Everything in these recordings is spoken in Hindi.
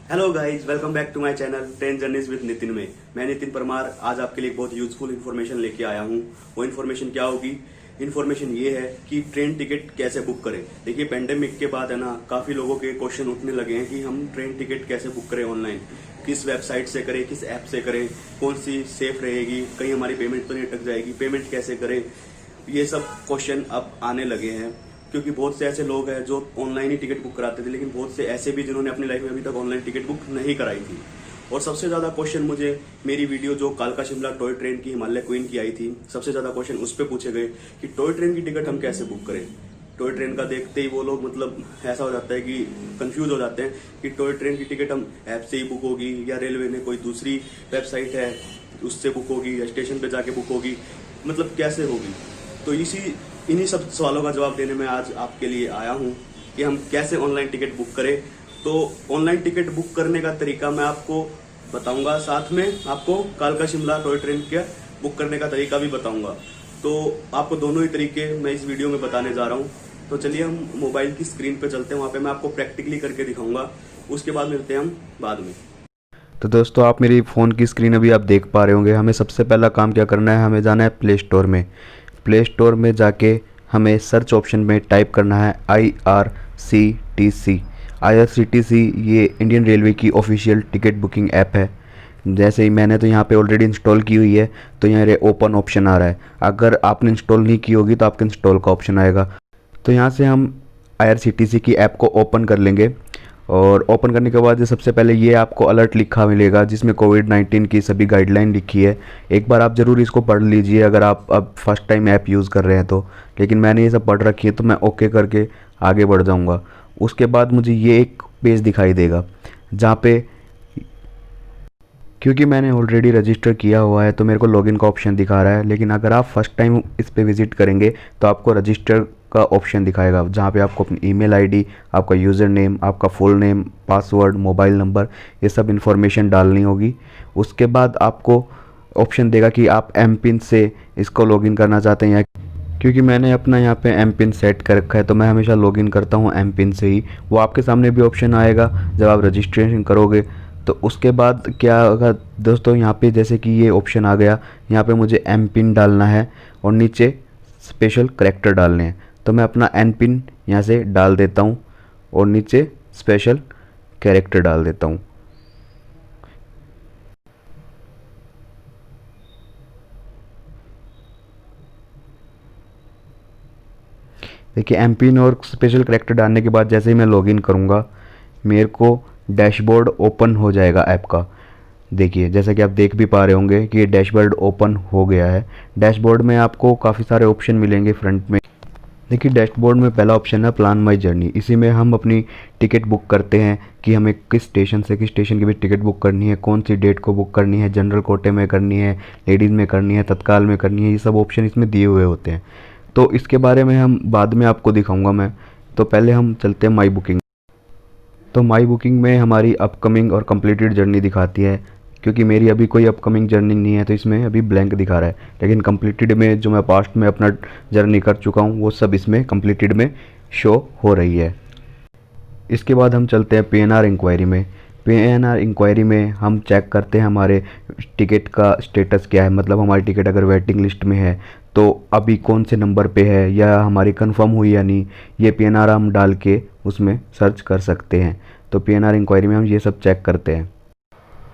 Hello guys, welcome back to my channel train journeys with Nitin में। मैं नितिन परमार आज आपके लिए एक बहुत यूजफुल इन्फॉर्मेशन लेके आया हूँ। वो इन्फॉर्मेशन क्या होगी? इन्फॉर्मेशन ये है कि ट्रेन टिकट कैसे बुक करें। देखिए, पेंडेमिक के बाद है ना, काफी लोगों के क्वेश्चन उठने लगे हैं कि हम ट्रेन टिकट कैसे बुक करें ऑनलाइन, किस वेबसाइट से करें, किस ऐप से करें, कौन सी सेफ रहेगी, कहीं हमारी पेमेंट तो नहीं अटक जाएगी, पेमेंट कैसे करें। ये सब क्वेश्चन अब आने लगे हैं क्योंकि बहुत से ऐसे लोग हैं जो ऑनलाइन ही टिकट बुक कराते थे, लेकिन बहुत से ऐसे भी जिन्होंने अपनी लाइफ में अभी तक ऑनलाइन टिकट बुक नहीं कराई थी। और सबसे ज्यादा क्वेश्चन मुझे मेरी वीडियो जो कालका शिमला टॉय ट्रेन की हिमालय क्वीन की आई थी, सबसे ज्यादा क्वेश्चन उस पर पूछे गए कि टॉय ट्रेन की टिकट हम कैसे बुक करें। टॉय ट्रेन का देखते ही वो लोग मतलब ऐसा हो जाता है कि कंफ्यूज हो जाते हैं कि टॉय ट्रेन की टिकट हम ऐप से ही बुक होगी या रेलवे ने कोई दूसरी वेबसाइट है उससे बुक होगी या स्टेशन पे जाके बुक होगी, मतलब कैसे होगी। तो इन्हीं सब सवालों का जवाब देने में आज आपके लिए आया हूँ कि हम कैसे ऑनलाइन टिकट बुक करें। तो ऑनलाइन टिकट बुक करने का तरीका मैं आपको बताऊंगा, साथ में आपको कालका शिमला टॉय ट्रेन के बुक करने का तरीका भी बताऊंगा। तो आपको दोनों ही तरीके मैं इस वीडियो में बताने जा रहा हूँ। तो चलिए हम मोबाइल की स्क्रीन पे चलते हैं, वहाँ पे मैं आपको प्रैक्टिकली करके दिखाऊंगा। उसके बाद मिलते हैं हम बाद में। तो दोस्तों, आप मेरी फ़ोन की स्क्रीन अभी आप देख पा रहे होंगे। हमें सबसे पहला काम क्या करना है, हमें जाना है प्ले स्टोर में। प्ले स्टोर में जाके हमें सर्च ऑप्शन में टाइप करना है IRCTC। IRCTC ये इंडियन रेलवे की ऑफिशियल टिकट बुकिंग ऐप है। जैसे ही मैंने तो यहाँ पे ऑलरेडी इंस्टॉल की हुई है, तो यहाँ ओपन ऑप्शन आ रहा है। अगर आपने इंस्टॉल नहीं की होगी तो आपके इंस्टॉल का ऑप्शन आएगा। तो यहाँ से हम IRCTC की ऐप को ओपन कर लेंगे। और ओपन करने के बाद सबसे पहले ये आपको अलर्ट लिखा मिलेगा जिसमें कोविड-19 की सभी गाइडलाइन लिखी है। एक बार आप ज़रूर इसको पढ़ लीजिए अगर आप अब फर्स्ट टाइम ऐप यूज़ कर रहे हैं तो। लेकिन मैंने ये सब पढ़ रखी है तो मैं ओके करके आगे बढ़ जाऊंगा। उसके बाद मुझे ये एक पेज दिखाई देगा जहाँ पे, क्योंकि मैंने ऑलरेडी रजिस्टर किया हुआ है तो मेरे को लॉगिन का ऑप्शन दिखा रहा है। लेकिन अगर आप फर्स्ट टाइम इस पे विज़िट करेंगे तो आपको रजिस्टर का ऑप्शन दिखाएगा जहाँ पे आपको अपनी ईमेल आईडी, आपका यूज़र नेम, आपका full name, password, mobile number, ये सब इन्फॉर्मेशन डालनी होगी। उसके बाद आपको ऑप्शन देगा कि आप एम पिन से इसको लॉगिन करना चाहते हैं या, क्योंकि मैंने अपना यहाँ पे एम पिन सेट कर रखा है तो मैं हमेशा लॉगिन करता हूँ एम पिन से ही। वो आपके सामने भी ऑप्शन आएगा जब आप रजिस्ट्रेशन करोगे। तो उसके बाद क्या होगा दोस्तों, यहाँ पे जैसे कि ये ऑप्शन आ गया, यहाँ पे मुझे एम पिन डालना है और नीचे स्पेशल करैक्टर डालने हैं। तो मैं अपना एन पिन यहाँ से डाल देता हूँ और नीचे स्पेशल कैरेक्टर डाल देता हूँ। देखिए, एम पिन और स्पेशल कैरेक्टर डालने के बाद जैसे ही मैं लॉगिन करूँगा मेरे को डैशबोर्ड ओपन हो जाएगा ऐप का। देखिए, जैसा कि आप देख भी पा रहे होंगे कि ये डैशबोर्ड ओपन हो गया है। डैशबोर्ड में आपको काफ़ी सारे ऑप्शन मिलेंगे फ्रंट में। देखिए, डैशबोर्ड में पहला ऑप्शन है प्लान माई जर्नी। इसी में हम अपनी टिकट बुक करते हैं कि हमें किस स्टेशन से किस स्टेशन की भी टिकट बुक करनी है, कौन सी डेट को बुक करनी है, जनरल कोटे में करनी है, लेडीज़ में करनी है, तत्काल में करनी है। ये सब ऑप्शन इसमें दिए हुए होते हैं। तो इसके बारे में हम बाद में आपको दिखाऊंगा मैं। तो पहले हम चलते हैं माई बुकिंग। तो माई बुकिंग में हमारी अपकमिंग और कंप्लीटेड जर्नी दिखाती है। क्योंकि मेरी अभी कोई अपकमिंग जर्नी नहीं है तो इसमें अभी ब्लैंक दिखा रहा है। लेकिन कंप्लीटेड में जो मैं पास्ट में अपना जर्नी कर चुका हूँ वो सब इसमें कंप्लीटेड में शो हो रही है। इसके बाद हम चलते हैं PNR इंक्वायरी में। PNR इंक्वायरी में हम चेक करते हैं हमारे टिकट का स्टेटस क्या है। मतलब हमारी टिकट अगर वेटिंग लिस्ट में है तो अभी कौन से नंबर पे है या हमारी कंफर्म हुई या नहीं, ये PNR हम डाल के उसमें सर्च कर सकते हैं। तो PNR इंक्वायरी में हम ये सब चेक करते हैं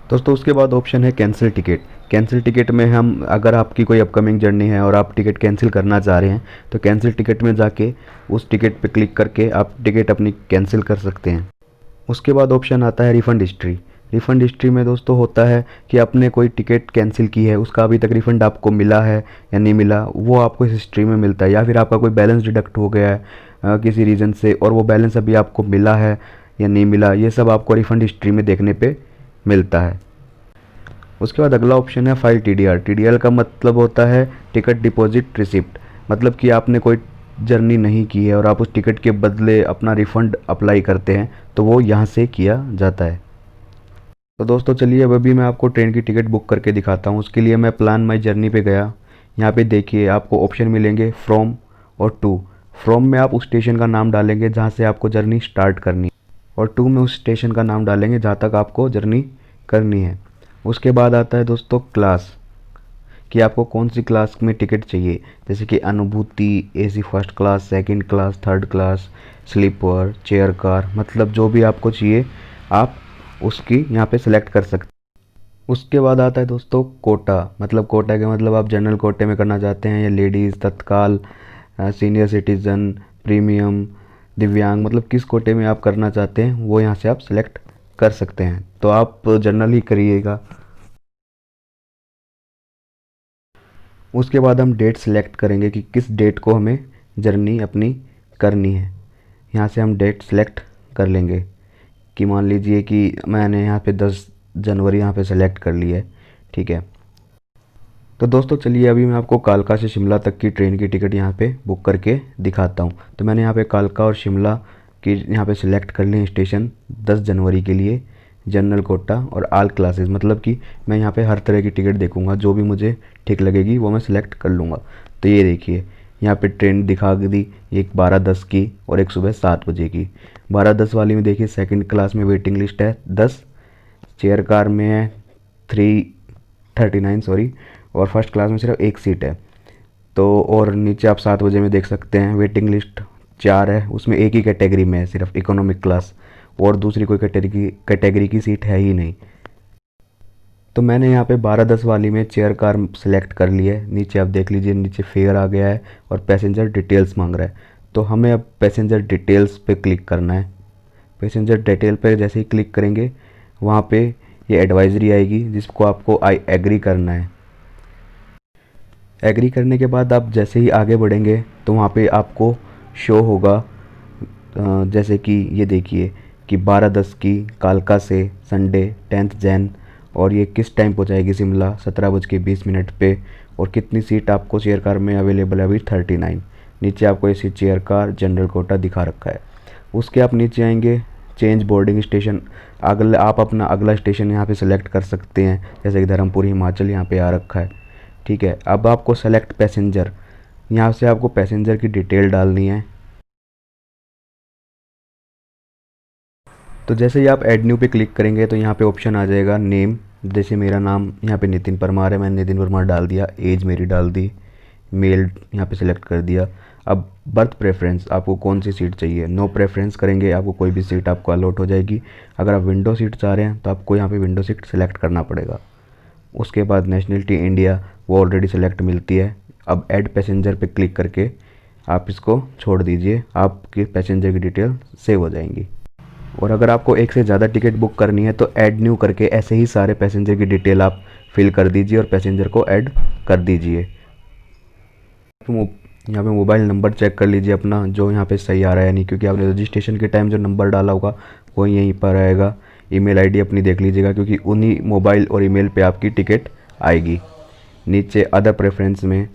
दोस्तों। उसके बाद ऑप्शन है कैंसिल टिकट। कैंसिल टिकट में हम, अगर आपकी कोई अपकमिंग जर्नी है और आप टिकट कैंसिल करना चाह रहे हैं तो कैंसिल टिकट में जाके उस टिकट पे क्लिक करके आप टिकट अपनी कैंसिल कर सकते हैं। उसके बाद ऑप्शन आता है रिफ़ंड हिस्ट्री। रिफ़ंड हिस्ट्री में दोस्तों होता है कि आपने कोई टिकट कैंसिल की है, उसका अभी तक रिफ़ंड आपको मिला है या नहीं मिला, वो आपको इस हिस्ट्री में मिलता है। या फिर आपका कोई बैलेंस डिडक्ट हो गया है किसी रीज़न से और वो बैलेंस अभी आपको मिला है या नहीं मिला, ये सब आपको रिफ़ंड हिस्ट्री में देखने पे मिलता है। उसके बाद अगला ऑप्शन है फाइल TDR। TDR का मतलब होता है टिकट डिपॉजिट रिसिप्ट। मतलब कि आपने कोई जर्नी नहीं की है और आप उस टिकट के बदले अपना रिफ़ंड अप्लाई करते हैं तो वो यहाँ से किया जाता है। तो दोस्तों चलिए, अब अभी मैं आपको ट्रेन की टिकट बुक करके दिखाता हूँ। उसके लिए मैं प्लान माई जर्नी पे गया। यहाँ पे देखिए आपको ऑप्शन मिलेंगे फ्रॉम और टू। फ्रॉम में आप उस स्टेशन का नाम डालेंगे जहाँ से आपको जर्नी स्टार्ट करनी है। और 2 में उस स्टेशन का नाम डालेंगे जहाँ तक आपको जर्नी करनी है। उसके बाद आता है दोस्तों क्लास, कि आपको कौन सी क्लास में टिकट चाहिए, जैसे कि Anubhuti, AC first class, second class, third class, sleeper, chair car, मतलब जो भी आपको चाहिए आप उसकी यहाँ पे सिलेक्ट कर सकते हैं। उसके बाद आता है दोस्तों कोटा, मतलब कोटा के मतलब आप जनरल कोटे में करना चाहते हैं या लेडीज़, तत्काल, सीनियर सिटीज़न, प्रीमियम, दिव्यांग, मतलब किस कोटे में आप करना चाहते हैं वो यहाँ से आप सिलेक्ट कर सकते हैं। तो आप जनरल ही करिएगा। उसके बाद हम डेट सेलेक्ट करेंगे कि किस डेट को हमें जर्नी अपनी करनी है। यहाँ से हम डेट सेलेक्ट कर लेंगे कि मान लीजिए कि मैंने यहाँ पे 10 जनवरी यहाँ पे सेलेक्ट कर ली है, ठीक है। तो दोस्तों चलिए अभी मैं आपको कालका से शिमला तक की ट्रेन की टिकट यहाँ पे बुक करके दिखाता हूँ। तो मैंने यहाँ पे कालका और शिमला की यहाँ पे सिलेक्ट कर लिए स्टेशन 10 जनवरी के लिए, जनरल कोटा और आल क्लासेस, मतलब कि मैं यहाँ पे हर तरह की टिकट देखूँगा, जो भी मुझे ठीक लगेगी वो मैं सिलेक्ट कर लूँगा। तो ये देखिए यहाँ पे ट्रेन दिखा दी, एक 12:10 की और एक सुबह 7 बजे की। 12:10 वाली में देखिए सेकंड क्लास में वेटिंग लिस्ट है 10, चेयर कार में है 339 सॉरी, और फर्स्ट क्लास में सिर्फ एक सीट है। तो और नीचे आप 7 बजे में देख सकते हैं वेटिंग लिस्ट 4 है, उसमें एक ही कैटेगरी में है सिर्फ इकोनॉमिक क्लास, और दूसरी कोई कैटेगरी की सीट है ही नहीं। तो मैंने यहाँ पे 12:10 वाली में चेयर कार सेलेक्ट कर ली है। नीचे आप देख लीजिए, नीचे फेयर आ गया है और पैसेंजर डिटेल्स मांग रहा है। तो हमें अब पैसेंजर डिटेल्स पे क्लिक करना है। पैसेंजर डिटेल पे जैसे ही क्लिक करेंगे वहाँ पे ये एडवाइजरी आएगी जिसको आपको आई एग्री करना है। एग्री करने के बाद आप जैसे ही आगे बढ़ेंगे तो वहाँ पे आपको शो होगा, जैसे कि ये देखिए कि 12:10 की कालका से संडे 10 जैन, और ये किस टाइम पहुँचाएगी शिमला 17:20 पे, और कितनी सीट आपको चेयर कार में अवेलेबल है अभी 39। नीचे आपको ऐसी चेयर कार जनरल कोटा दिखा रखा है। उसके आप नीचे आएंगे चेंज बोर्डिंग स्टेशन, अगला आप अपना अगला स्टेशन यहाँ पे सेलेक्ट कर सकते हैं, जैसे कि धर्मपुर हिमाचल यहाँ पे आ रखा है, ठीक है। अब आपको सेलेक्ट पैसेंजर, यहाँ से आपको पैसेंजर की डिटेल डालनी है। तो जैसे ही आप ऐड न्यू पे क्लिक करेंगे तो यहाँ पे ऑप्शन आ जाएगा नेम, जैसे मेरा नाम यहाँ पे नितिन परमार है, मैंने नितिन परमार डाल दिया, एज मेरी डाल दी, मेल यहाँ पे सिलेक्ट कर दिया। अब बर्थ प्रेफरेंस, आपको कौन सी सीट चाहिए, नो प्रेफरेंस करेंगे आपको कोई भी सीट आपको अलॉट हो जाएगी। अगर आप विंडो सीट चाह रहे हैं तो आपको यहाँ पे विंडो सीट सेलेक्ट करना पड़ेगा। उसके बाद नेशनलिटी इंडिया, वो ऑलरेडी सेलेक्ट मिलती है। अब ऐड पैसेंजर पे क्लिक करके आप इसको छोड़ दीजिए, आपके पैसेंजर की डिटेल सेव हो जाएंगी। और अगर आपको एक से ज़्यादा टिकट बुक करनी है तो ऐड न्यू करके ऐसे ही सारे पैसेंजर की डिटेल आप फिल कर दीजिए और पैसेंजर को ऐड कर दीजिए। यहाँ पे मोबाइल नंबर चेक कर लीजिए अपना, जो यहाँ पे सही आ रहा है नहीं, क्योंकि आपने रजिस्ट्रेशन के टाइम जो नंबर डाला होगा वो यहीं पर आएगा। ईमेल आईडी अपनी देख लीजिएगा, क्योंकि उन्हीं मोबाइल और ईमेल पे आपकी टिकट आएगी। नीचे अदर प्रेफरेंस में,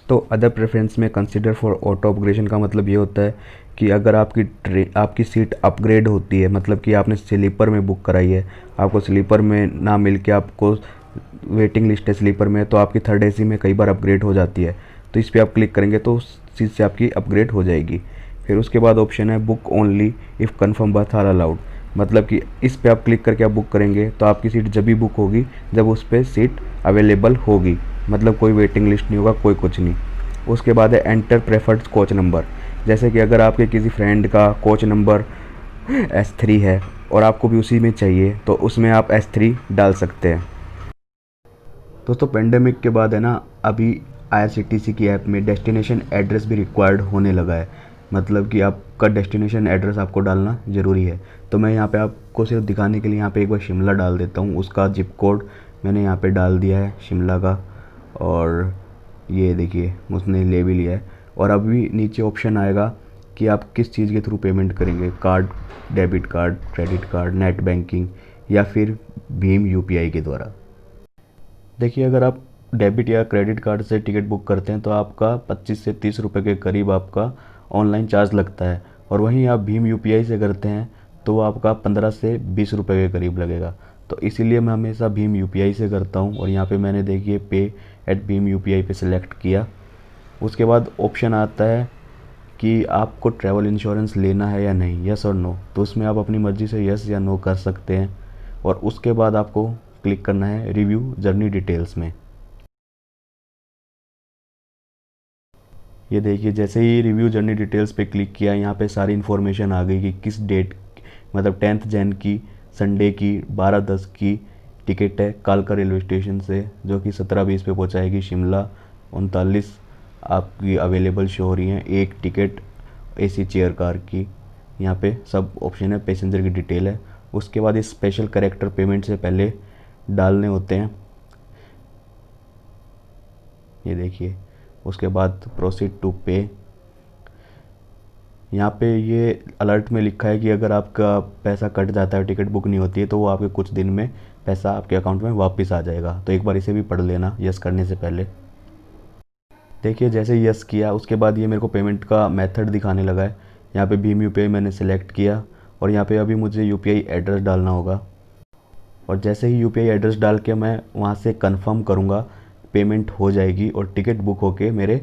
तो अदर प्रेफरेंस में कंसिडर फॉर ऑटो अपग्रेडेशन का मतलब ये होता है कि अगर आपकी सीट अपग्रेड होती है, मतलब कि आपने स्लीपर में बुक कराई है, आपको स्लीपर में ना मिल के आपको वेटिंग लिस्ट है स्लीपर में, तो आपकी थर्ड एसी में कई बार अपग्रेड हो जाती है। तो इस पर आप क्लिक करेंगे तो उस सीट से आपकी अपग्रेड हो जाएगी। फिर उसके बाद ऑप्शन है book only if confirm berth are allowed, मतलब कि इस पर आप क्लिक करके आप बुक करेंगे तो आपकी सीट जब भी बुक होगी जब उस पर सीट अवेलेबल होगी, मतलब कोई वेटिंग लिस्ट नहीं होगा, कोई कुछ नहीं। उसके बाद है एंटर प्रेफर्ड कोच नंबर, जैसे कि अगर आपके किसी फ्रेंड का कोच नंबर S3 है और आपको भी उसी में चाहिए तो उसमें आप S3 डाल सकते हैं। दोस्तों पेंडेमिक के बाद है ना, अभी IRCTC की ऐप में डेस्टिनेशन एड्रेस भी रिक्वायर्ड होने लगा है, मतलब कि आपका डेस्टिनेशन एड्रेस आपको डालना ज़रूरी है। तो मैं यहाँ पे आपको सिर्फ दिखाने के लिए यहाँ पे एक बार शिमला डाल देता हूँ, उसका जिप कोड मैंने यहाँ पे डाल दिया है शिमला का, और ये देखिए उसने ले भी लिया है। और अभी नीचे ऑप्शन आएगा कि आप किस चीज़ के थ्रू पेमेंट करेंगे, card, debit card, credit card, net banking या फिर भीम UPI के द्वारा। देखिए अगर आप डेबिट या क्रेडिट कार्ड से टिकट बुक करते हैं तो आपका 25 से 30 रुपये के करीब आपका ऑनलाइन चार्ज लगता है, और वहीं आप भीम UPI से करते हैं तो आपका 15 से 20 रुपये के करीब लगेगा। तो इसीलिए मैं हमेशा भीम UPI से करता हूँ, और यहाँ पे मैंने देखिए पे एट भीम UPI पे सिलेक्ट किया। उसके बाद ऑप्शन आता है कि आपको ट्रैवल इंश्योरेंस लेना है या नहीं, यस और नो। तो उसमें आप अपनी मर्ज़ी से यस या नो कर सकते हैं और उसके बाद आपको क्लिक करना है रिव्यू जर्नी डिटेल्स में। ये देखिए, जैसे ही रिव्यू जर्नी डिटेल्स पे क्लिक किया, यहाँ पे सारी इन्फॉर्मेशन आ गई कि किस डेट, मतलब 10 जैन की संडे की 12:10 की टिकट है कालका रेलवे स्टेशन से, जो कि 17:20 पे पहुँचाएगी शिमला। 39 आपकी अवेलेबल शो हो रही हैं, एक टिकट एसी चेयर कार की। यहाँ पे सब ऑप्शन है, पैसेंजर की डिटेल है। उसके बाद ये स्पेशल करेक्टर पेमेंट से पहले डालने होते हैं, ये देखिए। उसके बाद प्रोसीड टू पे। यहाँ पे ये अलर्ट में लिखा है कि अगर आपका पैसा कट जाता है, टिकट बुक नहीं होती है, तो वो आपके कुछ दिन में पैसा आपके अकाउंट में वापस आ जाएगा। तो एक बार इसे भी पढ़ लेना यस करने से पहले। देखिए, जैसे यस किया उसके बाद ये मेरे को पेमेंट का मेथड दिखाने लगा है। यहाँ पे भीम यूपीआई मैंने सेलेक्ट किया और यहाँ पे अभी मुझे यूपीआई एड्रेस डालना होगा। और जैसे ही यूपीआई एड्रेस डाल के मैं वहाँ से कंफर्म करूँगा, पेमेंट हो जाएगी और टिकट बुक होके मेरे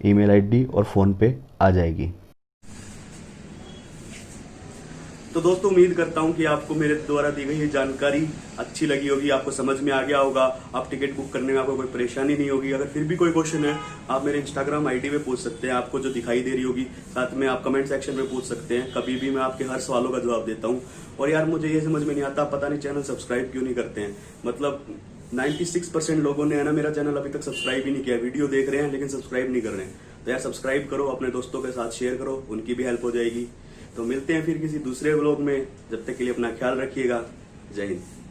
ईमेल आईडी और फ़ोन पे आ जाएगी। तो दोस्तों, उम्मीद करता हूं कि आपको मेरे द्वारा दी गई ये जानकारी अच्छी लगी होगी, आपको समझ में आ गया होगा। आप टिकट बुक करने में आपको कोई परेशानी नहीं होगी। अगर फिर भी कोई क्वेश्चन है, आप मेरे इंस्टाग्राम आईडी पे पूछ सकते हैं, आपको जो दिखाई दे रही होगी। साथ में आप कमेंट सेक्शन में पूछ सकते हैं, कभी भी मैं आपके हर सवालों का जवाब देता हूँ। और यार, मुझे ये समझ में नहीं आता, पता नहीं चैनल सब्सक्राइब क्यों नहीं करते हैं। मतलब 96% लोगों ने है ना मेरा चैनल अभी तक सब्सक्राइब ही नहीं किया। वीडियो देख रहे हैं लेकिन सब्सक्राइब नहीं कर रहे हैं। तो यार, सब्सक्राइब करो, अपने दोस्तों के साथ शेयर करो, उनकी भी हेल्प हो जाएगी। तो मिलते हैं फिर किसी दूसरे व्लॉग में। जब तक के लिए अपना ख्याल रखिएगा। जय हिंद।